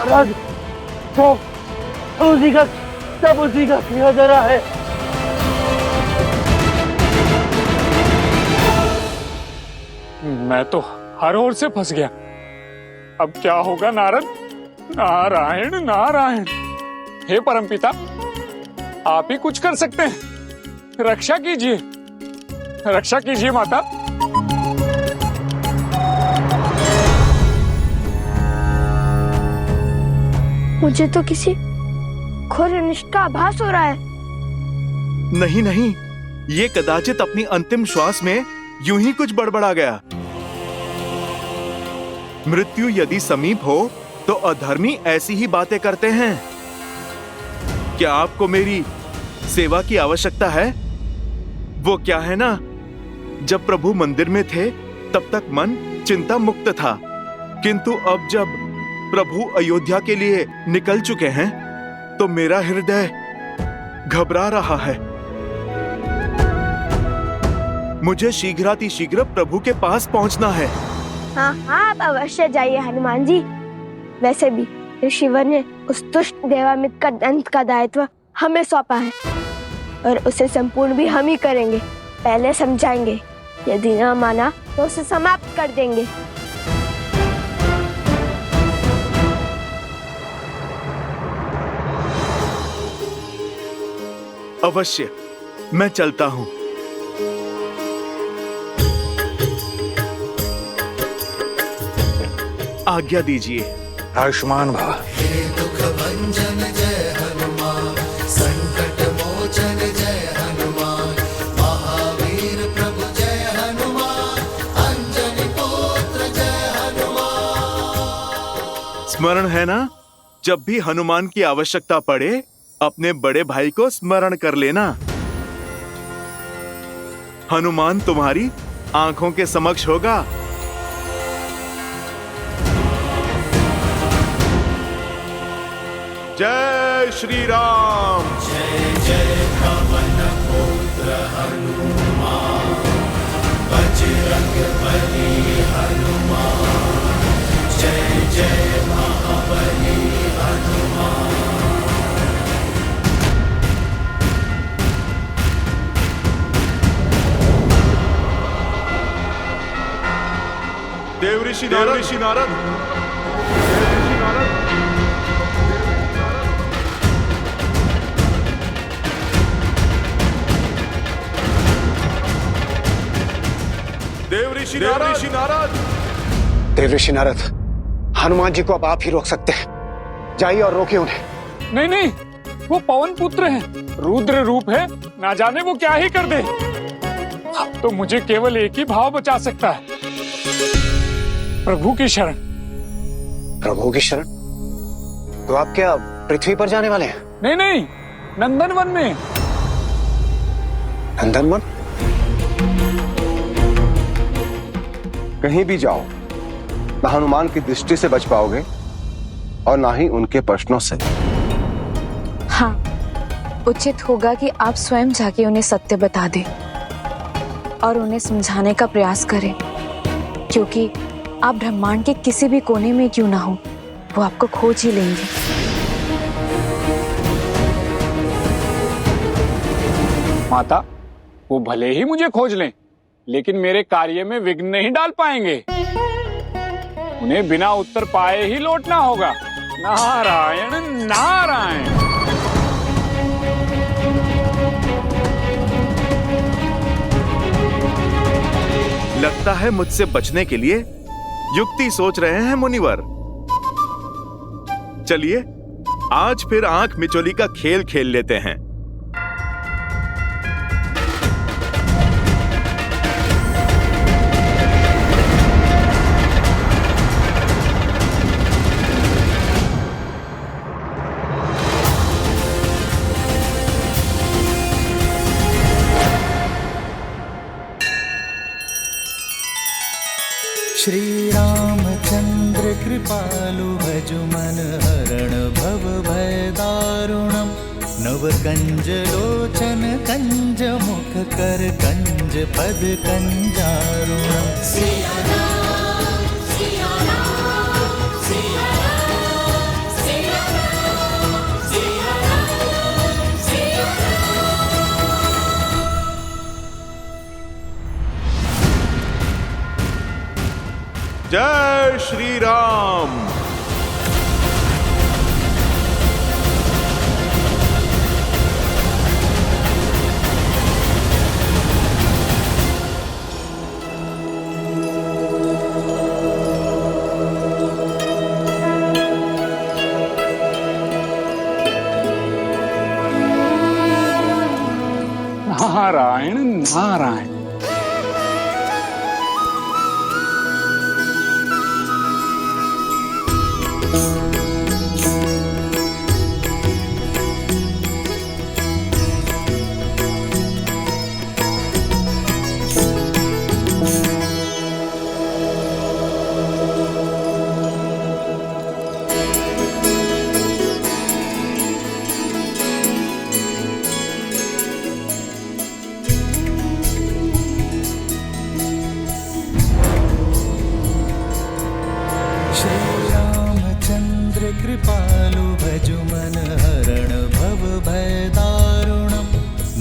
महाराज, उसी का सब उसी का किया जा रहा है। मैं तो हर ओर से फंस गया। अब क्या होगा नारद? नारायण नारायण। हे परमपिता, आप ही कुछ कर सकते हैं। रक्षा कीजिए, रक्षा कीजिए माता। मुझे तो किसी घोर अनिष्ट का आभास हो रहा है। नहीं नहीं, ये कदाचित अपनी अंतिम श्वास में यूं ही कुछ बड़बड़ा गया। मृत्यु यदि समीप हो तो अधर्मी ऐसी ही बातें करते हैं। क्या आपको मेरी सेवा की आवश्यकता है? वो क्या है ना, जब प्रभु मंदिर में थे तब तक मन चिंता मुक्त था, किंतु अब जब प्रभु अयोध्या के लिए निकल चुके हैं तो मेरा हृदय घबरा रहा है। मुझे शीघ्रातिशीघ्र प्रभु के पास पहुंचना है। हाँ हाँ, आप अवश्य जाइए हनुमान जी। वैसे भी ऋषिवर ने उस दुष्ट देवामित्र का दंड का दायित्व हमें सौंपा है और उसे संपूर्ण भी हम ही करेंगे। पहले समझाएंगे, यदि न माना तो उसे समाप्त कर देंगे। अवश्य, मैं चलता हूं। आज्ञा दीजिए। आयुष्मान भव। दुख भंजन जय हनुमान, संकट मोचन जय हनुमान, महावीर प्रभु जय हनुमान, अंजनी पुत्र जय हनुमान। स्मरण है ना, जब भी हनुमान की आवश्यकता पड़े अपने बड़े भाई को स्मरण कर लेना। हनुमान तुम्हारी आंखों के समक्ष होगा। जय श्री राम। जय जय पवन पुत्र हनुमान, बजरंग बली हनुमान, जय जय महाबली हनुमान। देव ऋषि नारद। देव ऋषि नारद। देव ऋषि नारद, हनुमान जी को अब आप ही रोक सकते हैं। जाइए और रोकिए उन्हें। नहीं नहीं, वो पवन पुत्र हैं, रुद्र रूप है, ना जाने वो क्या ही कर दे। अब तो मुझे केवल एक ही भाव बचा सकता है, प्रभु की शरण। प्रभु की शरण? तो आप क्या पृथ्वी पर जाने वाले हैं? नहीं नहीं, नंदनवन में। नंदनवन? कहीं भी जाओ, ना हनुमान की दृष्टि से बच पाओगे और ना ही उनके प्रश्नों से। हाँ, उचित होगा कि आप स्वयं जाके उन्हें सत्य बता दें और उन्हें समझाने का प्रयास करें, क्योंकि आप ब्रह्मांड के किसी भी कोने में क्यों ना हो, वो आपको खोज ही लेंगे। माता, वो भले ही मुझे खोज लें, लेकिन मेरे कार्य में विघ्न नहीं डाल पाएंगे। उन्हें बिना उत्तर पाए ही लौटना होगा। नारायण नारायण। लगता है मुझसे बचने के लिए युक्ति सोच रहे हैं मुनिवर। चलिए आज फिर आंख मिचोली का खेल खेल लेते हैं। श्री रामचंद्र कृपालु भजु मन हरण भव भय दारुणम, नव कंज लोचन कंज मुख कर कंज पद कंजारुणम। सिया राम, सिया राम, सिया राम, जय श्री राम। नारायण नारायण। श्रीरामचंद्र कृपालु भजु मन हरण भव भय दारुणम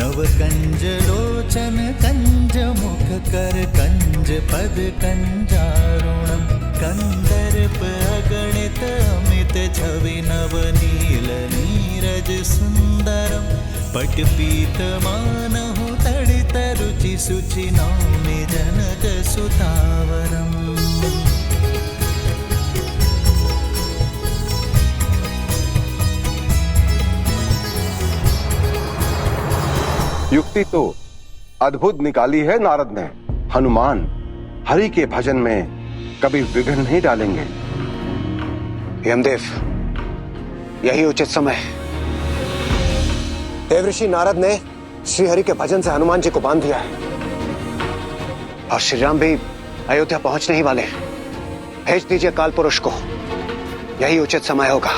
नव कंज लोचन कंज मुख कर कंज पद कंजारुणम कंदर्प अगणित अमित छवि नव नील नीरज सुंदरम पट पीत मानहु तड़ित रुचि सुचि नौमि जनक सुतावरम। युक्ति तो अद्भुत निकाली है नारद ने। हनुमान हरि के भजन में कभी विघ्न नहीं डालेंगे। यमदेव, यही उचित समय है। देवऋषि नारद ने श्रीहरि के भजन से हनुमान जी को बांध दिया है और श्रीराम भी अयोध्या पहुंचने ही वाले हैं। भेज दीजिए काल पुरुष को, यही उचित समय होगा।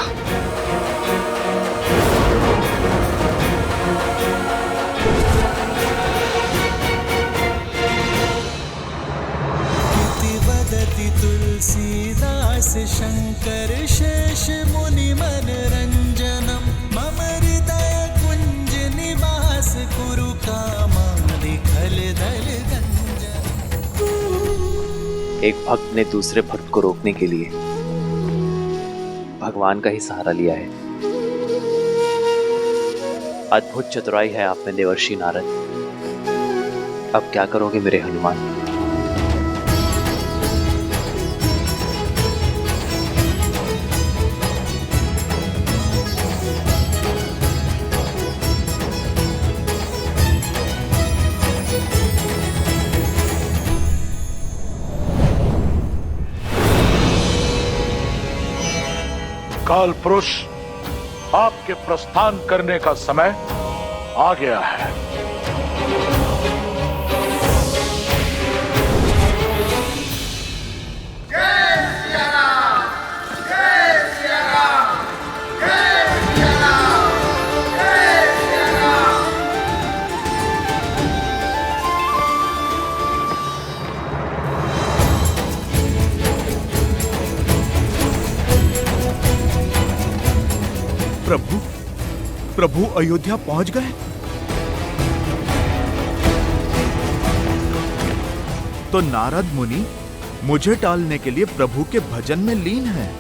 तुलसीदास शंकर शेष मुनि मन रंजनम मम हृदय कुंज निवास कुरु कामादि खल दल गंजन। एक भक्त ने दूसरे भक्त को रोकने के लिए भगवान का ही सहारा लिया है। अद्भुत चतुराई है आप में देवर्षि नारद। अब क्या करोगे मेरे हनुमान? काल पुरुष, आपके प्रस्थान करने का समय आ गया है। प्रभु, प्रभु अयोध्या पहुंच गए? तो नारद मुनि मुझे टालने के लिए प्रभु के भजन में लीन हैं।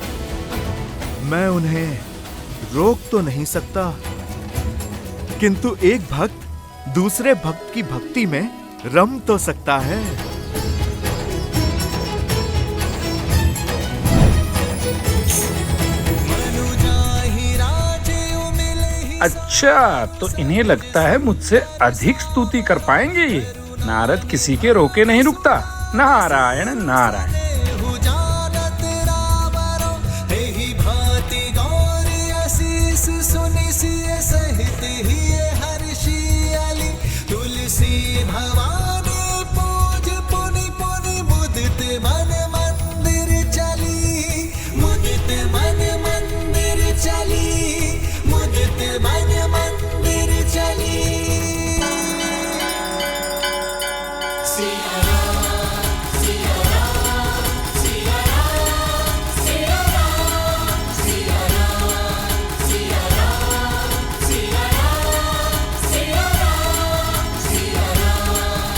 मैं उन्हें रोक तो नहीं सकता, किंतु एक भक्त दूसरे भक्त की भक्ति में रम तो सकता है। अच्छा, तो इन्हें लगता है मुझसे अधिक स्तुति कर पाएंगे ये। नारद किसी के रोके नहीं रुकता। नारायण नारायण। तुलसी भवानी पूज पुनि पुनि मुदित मन मंदिर चली, मुदित मन मंदिर चली, मुदित मन मंदिर चली। सिया राम, सिया राम, सिया राम, सिया राम, सिया राम, सिया राम, सिया राम, सिया राम, सिया राम।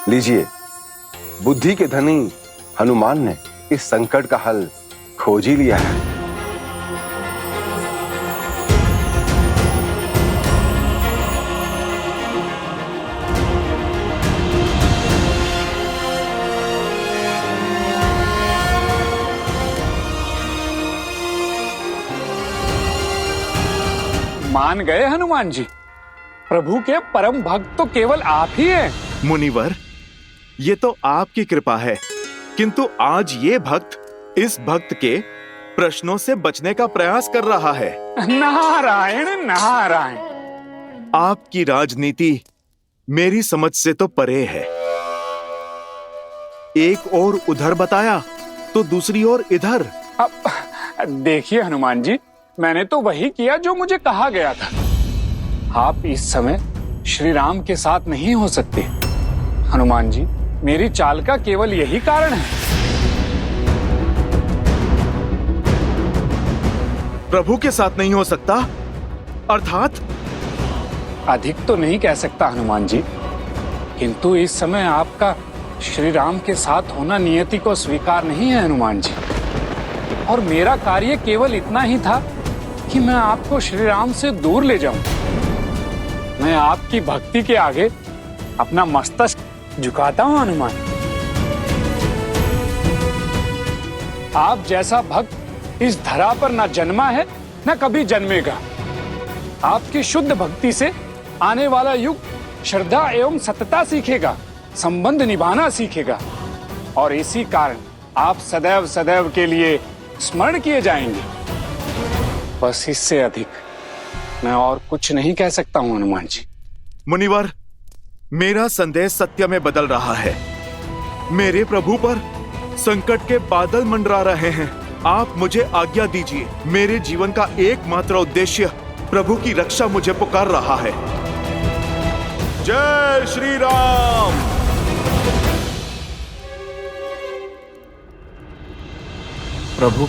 लीजिए, बुद्धि के धनी हनुमान ने इस संकट का हल खोज ही लिया है। मान गए हनुमान जी, प्रभु के परम भक्त तो केवल आप ही हैं। मुनिवर, ये तो आपकी कृपा है, किंतु आज ये भक्त इस भक्त के प्रश्नों से बचने का प्रयास कर रहा है। नारायण नारायण। आपकी राजनीति मेरी समझ से तो परे है। एक ओर उधर बताया तो दूसरी ओर इधर। अब देखिए हनुमान जी, मैंने तो वही किया जो मुझे कहा गया था। आप इस समय श्री राम के साथ नहीं हो सकते। हनुमान जी, मेरी चाल का केवल यही कारण है। प्रभु के साथ नहीं हो सकता अर्थात? अधिक तो नहीं कह सकता हनुमान जी, किंतु इस समय आपका श्री राम के साथ होना नियति को स्वीकार नहीं है हनुमान जी। और मेरा कार्य केवल इतना ही था कि मैं आपको श्री राम से दूर ले जाऊं। मैं आपकी भक्ति के आगे अपना मस्तक झुकाता हूं हनुमान। आप जैसा भक्त इस धरा पर न जन्मा है न कभी जन्मेगा। आपकी शुद्ध भक्ति से आने वाला युग श्रद्धा एवं सतता सीखेगा, संबंध निभाना सीखेगा, और इसी कारण आप सदैव सदैव के लिए स्मरण किए जाएंगे। बस इससे अधिक मैं और कुछ नहीं कह सकता हूं हनुमान जी। मुनिवर, मेरा संदेश सत्य में बदल रहा है। मेरे प्रभु पर संकट के बादल मंडरा रहे हैं। आप मुझे आज्ञा दीजिए। मेरे जीवन का एकमात्र उद्देश्य प्रभु की रक्षा मुझे पुकार रहा है। जय श्री राम। प्रभु,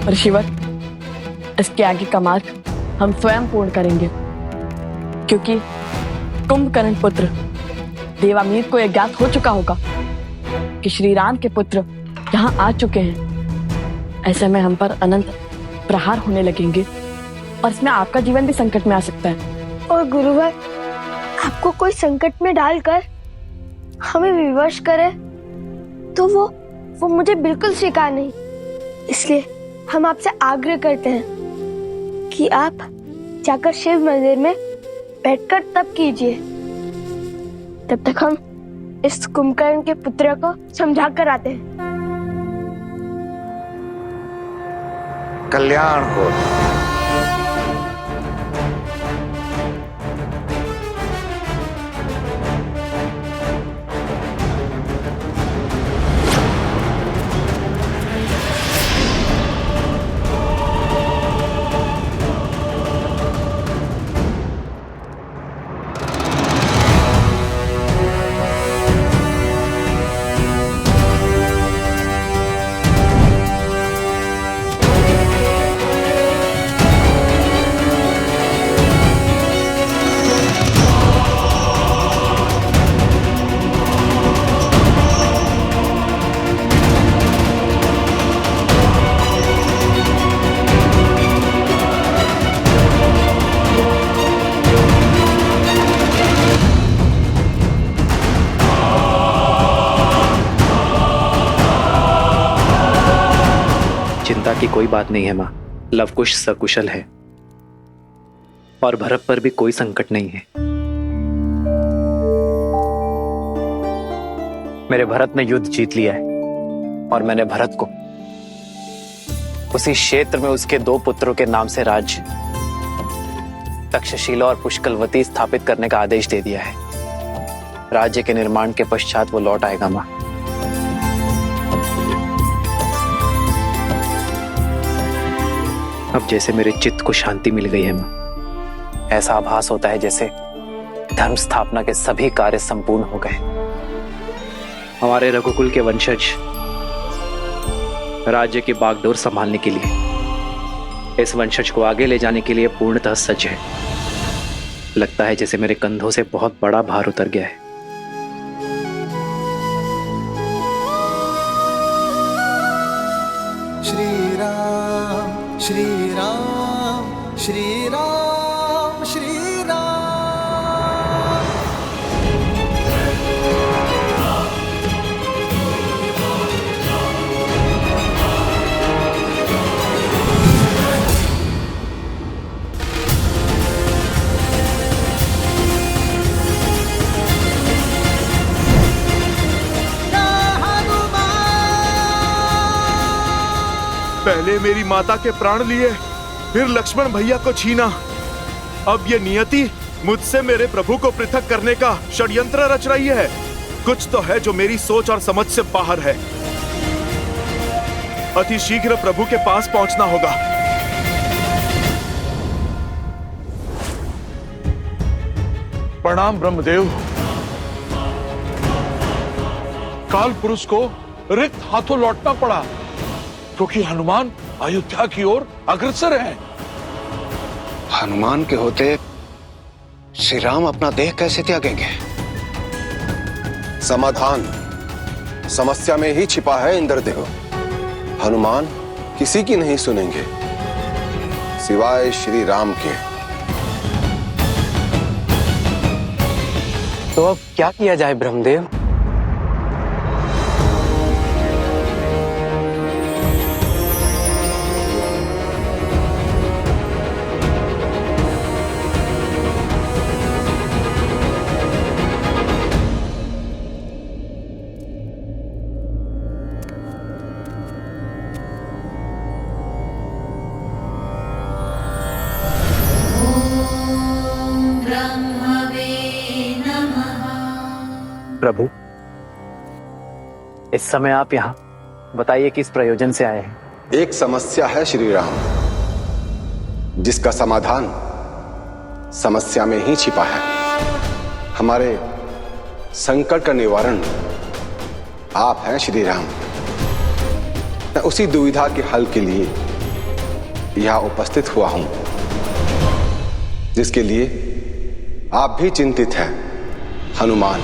ऋषिवर, इसके आगे का मार्ग हम स्वयं पूर्ण करेंगे, क्योंकि कुंभकर्ण पुत्र देवामीर को यह ज्ञात हो चुका होगा कि श्री राम के पुत्र यहाँ आ चुके हैं। ऐसे में हम पर अनंत प्रहार होने लगेंगे और इसमें आपका जीवन भी संकट में आ सकता है। और गुरुवर, आपको कोई संकट में डालकर हमें विवश करे तो वो मुझे बिल्कुल स्वीकार नहीं। इसलिए हम आपसे आग्रह करते हैं कि आप जाकर शिव मंदिर में बैठकर तप कीजिए। तब तक हम इस कुंभकर्ण के पुत्र को समझा कर आते हैं। कल्याण हो। चिंता की कोई बात नहीं है माँ। लवकुश सकुशल है और भरत पर भी कोई संकट नहीं है। मेरे भरत ने युद्ध जीत लिया है और मैंने भरत को उसी क्षेत्र में उसके 2 पुत्रों के नाम से राज्य तक्षशिला और पुष्कलवती स्थापित करने का आदेश दे दिया है। राज्य के निर्माण के पश्चात वो लौट आएगा माँ। अब जैसे मेरे चित्त को शांति मिल गई है माँ। ऐसा आभास होता है जैसे धर्म स्थापना के सभी कार्य संपूर्ण हो गए। हमारे रघुकुल के वंशज राज्य की बागडोर संभालने के लिए इस वंशज को आगे ले जाने के लिए पूर्णतः सज्ज है। लगता है जैसे मेरे कंधों से बहुत बड़ा भार उतर गया है। श्री राम श्री राम श्री राम श्री राम। पहले मेरी माता के प्राण लिए, फिर लक्ष्मण भैया को छीना। अब ये नियति मुझसे मेरे प्रभु को पृथक करने का षड्यंत्र रच रही है। कुछ तो है जो मेरी सोच और समझ से बाहर है। अति शीघ्र प्रभु के पास पहुंचना होगा। प्रणाम ब्रह्मदेव। काल पुरुष को रिक्त हाथों लौटना पड़ा क्योंकि हनुमान अयोध्या की ओर अग्रसर हैं। हनुमान के होते श्री राम अपना देह कैसे त्यागेंगे? समाधान समस्या में ही छिपा है इंद्रदेव। हनुमान किसी की नहीं सुनेंगे सिवाय श्री राम के। तो अब क्या किया जाए ब्रह्मदेव? प्रभु, इस समय आप यहाँ बताइए किस प्रयोजन से आए हैं? एक समस्या है श्री राम, जिसका समाधान समस्या में ही छिपा है। हमारे संकट का निवारण आप हैं श्री राम। मैं उसी दुविधा के हल के लिए यहाँ उपस्थित हुआ हूं, जिसके लिए आप भी चिंतित हैं हनुमान।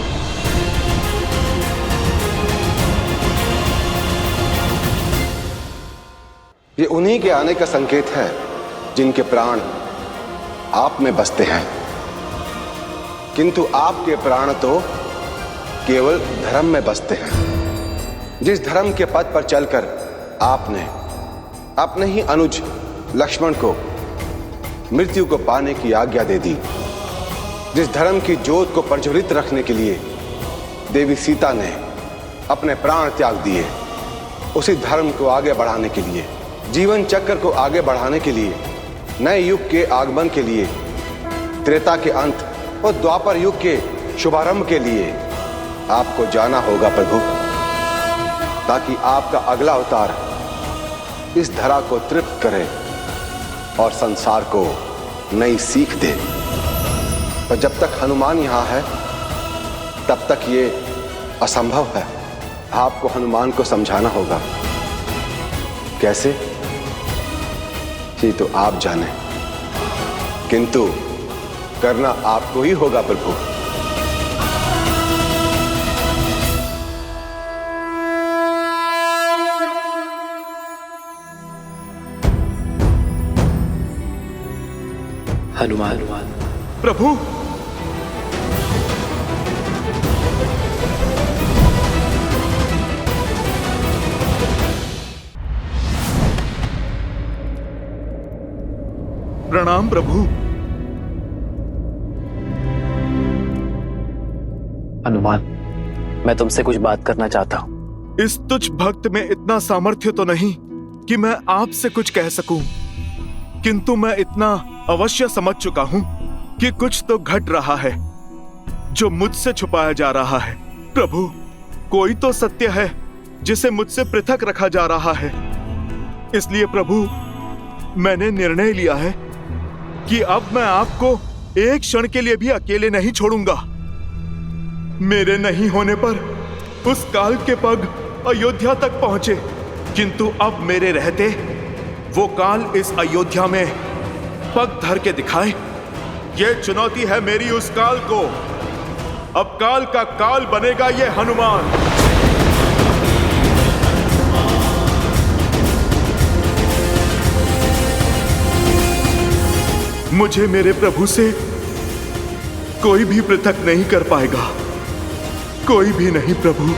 ये उन्हीं के आने का संकेत है जिनके प्राण आप में बसते हैं, किंतु आपके प्राण तो केवल धर्म में बसते हैं। जिस धर्म के पथ पर चलकर आपने अपने ही अनुज लक्ष्मण को मृत्यु को पाने की आज्ञा दे दी, जिस धर्म की ज्योत को प्रज्वलित रखने के लिए देवी सीता ने अपने प्राण त्याग दिए, उसी धर्म को आगे बढ़ाने के लिए, जीवन चक्र को आगे बढ़ाने के लिए, नए युग के आगमन के लिए, त्रेता के अंत और द्वापर युग के शुभारंभ के लिए आपको जाना होगा प्रभु, ताकि आपका अगला अवतार इस धरा को तृप्त करे और संसार को नई सीख दे। पर जब तक हनुमान यहां है तब तक ये असंभव है। आपको हनुमान को समझाना होगा। कैसे? ये तो आप जाने, किंतु करना आपको ही होगा प्रभु। हनुमान प्रभु, प्रणाम प्रभु। हनुमान, मैं तुमसे कुछ बात करना चाहता हूँ। इस तुच्छ भक्त में इतना सामर्थ्य तो नहीं कि मैं आपसे कुछ कह सकूं, किंतु मैं इतना अवश्य समझ चुका हूं कि कुछ तो घट रहा है जो मुझसे छुपाया जा रहा है। प्रभु, कोई तो सत्य है जिसे मुझसे पृथक रखा जा रहा है। इसलिए प्रभु, मैंने निर्णय लिया है कि अब मैं आपको एक क्षण के लिए भी अकेले नहीं छोड़ूंगा। मेरे नहीं होने पर उस काल के पग अयोध्या तक पहुंचे, किंतु अब मेरे रहते वो काल इस अयोध्या में पग धर के दिखाए। ये चुनौती है मेरी उस काल को। अब काल का काल बनेगा ये हनुमान। मुझे मेरे प्रभु से कोई भी पृथक नहीं कर पाएगा, कोई भी नहीं प्रभु।